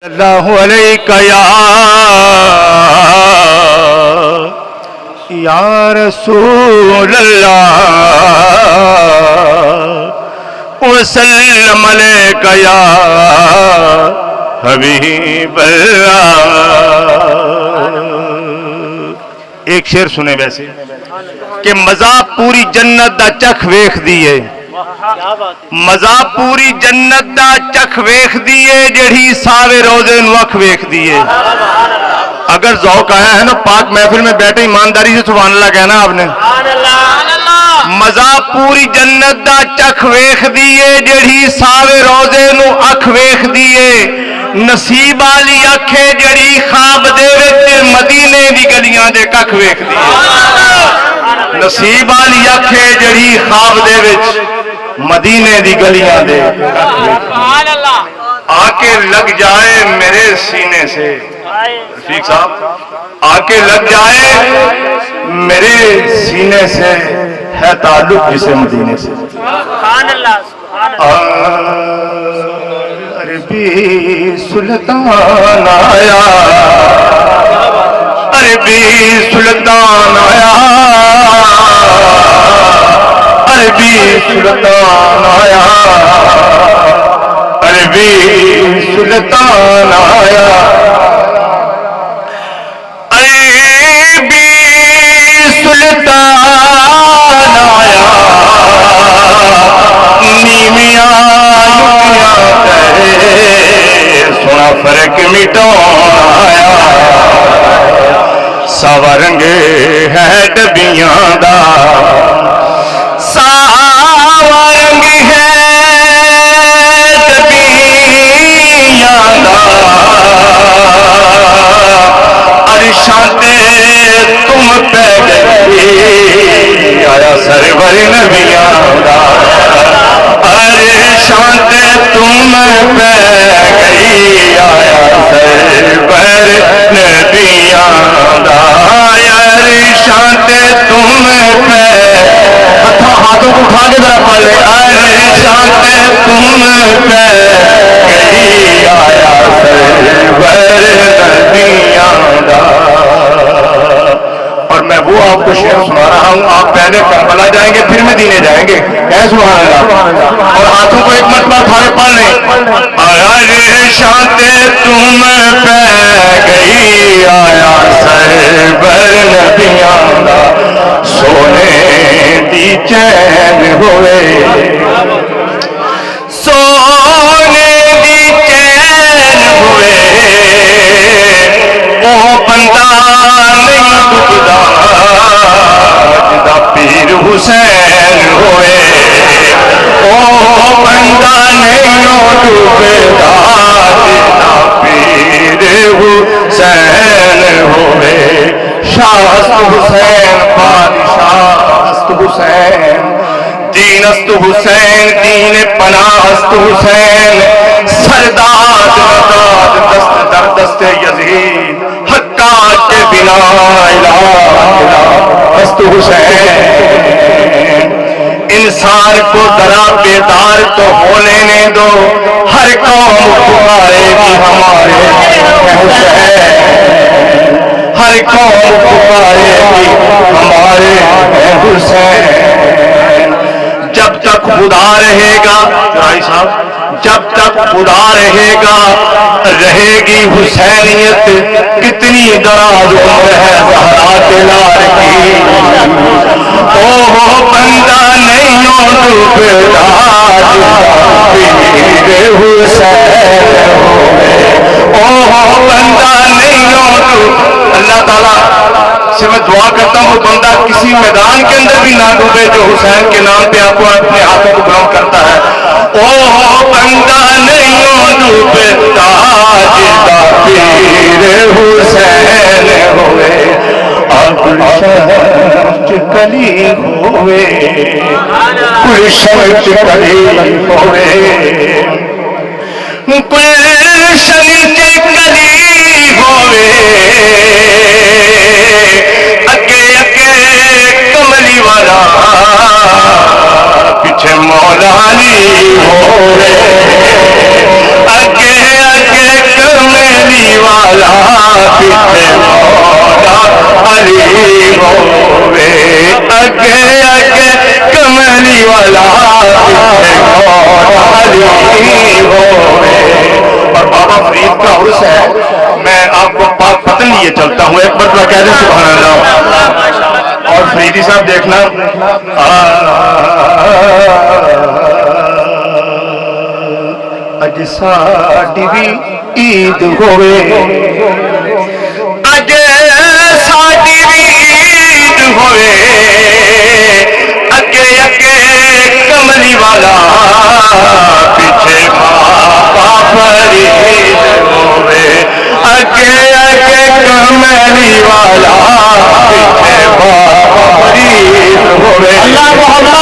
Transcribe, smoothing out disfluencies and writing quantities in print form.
اللہ علیکہ یا رسول اللہ وسلم علیکہ یا حبیب اللہ۔ ایک شعر سنے ویسے کہ مزہ پوری جنت دا چکھ ویکھ دیئے، مزہ پوری جنت دا چکھ ویکھ دیئے، جڑھی ساوے روزے نو اکھ ویکھ دیئے۔ اگر ذوق آیا ہے نا پاک محفل میں بیٹھے ایمانداری سے سبحان اللہ کہنا آپ نے، مزہ پوری جنت دا چکھ ویکھ دیئے، جڑھی ساوے روزے نو اکھ ویکھ دیئے۔ نصیب والی اکھے جڑی خواب دے وچ مدینے دی گلیاں دے ککھ ویکھ دیئے۔ نصیب والی اکھے جڑی خواب دے وچ مدینے دی گلیاں دے آ کے لگ جائے میرے سینے سے، رفیق صاحب آ کے لگ جائے میرے سینے سے، ہے تعلق جسے مدینے سے۔ عربی سلطان آیا، عربی سلطان آیا، عربی سلطان آیا، عربی سلطان آیا، عربی سلطان آیا، نیمیاں لکیاں کرے سونا فرق مٹاؤن آیا، سوا رنگ ہے ڈبیاں دا، سوا رنگ ہے ڈبیاں دا، عرشاں تے تم پہ گئی آیا سرور نبیاں دا، عرشاں تے تم پہ گئی آیا سرور نبیاں دا، عرشاں تے تم پہ ہاتھوں کو اٹھا کے ذرا پڑھ لے، عرشاں تے تم پہ گئی آیا سرور نبیاں دا۔ اور میں وہ آپ کو شعر سنا رہا ہوں، آپ پہلے کربلا جائیں گے پھر مدینے جائیں گے، اے سبحان اللہ، اور ہاتھوں کو ایک مرتبہ اٹھا کے پڑھ لیں، عرشاں تے تم پہ گئی آیا سرور نبیاں دا، سونے دی چین ہوئے، سونے دی چین ہوئے، وہ بندہ نہیں ڈوبدا جدا پیر حسین ہوئے، وہ بندہ نہیں ڈوبدا جدا پیر حسین ہوئے، شاست حسین بادشاہ است حسین، دین است حسین، دین پناہ است حسین، سرداد نداد دست در دست یزید، حقاج کے بنا الہ است حسین۔ انسان کو ذرا بیدار تو ہونے نے دو، ہر قوم پکارے گی ہمارے حسین، ہر قوم پکارے گی ہمارے حسین۔ جب تک خدا رہے گا رائی صاحب، جب تک خدا رہے گا رہے گی حسینیت، کتنی دراز عمر ہے زہرا کے لار کی، اوہ بندہ نہیں ڈوبدا پیر حسین ہوئے، اوہ بندہ نہیں اللہ تعالیٰ سے میں دعا کرتا ہوں وہ بندہ کسی میدان کے اندر بھی نہ ڈوبے جو حسین کے نام پہ آپ کو اپنے ہاتھوں کو بلند کرتا ہے، اوہ بندہ نہیں ڈوبدا جدا پیر حسین ہوئے، گلشن کلی ہوئے، گلشن کلی ہوئے، گلشن کلی ہوئے، اگے اگے کملی والا پیچھے مولا علی ہوئے، اگے اگے کملی ہوے اگے اگے کملی والا علی ہوے۔ اور بابا فرید کا عرس ہے، میں آپ کو پاک پتن لیے چلتا ہوں، ایک مرتبہ کہہ دیں سبحان اللہ۔ اور فریدی صاحب دیکھنا اج ساڈی بھی عید ہوے، اج ساڈی بھی عید ہوے اگے اگے کملی والا پیچھے بابا فرید ہوے اگے اگے کملی والا پیچھے بابا فرید ہوے۔ اللہ محمد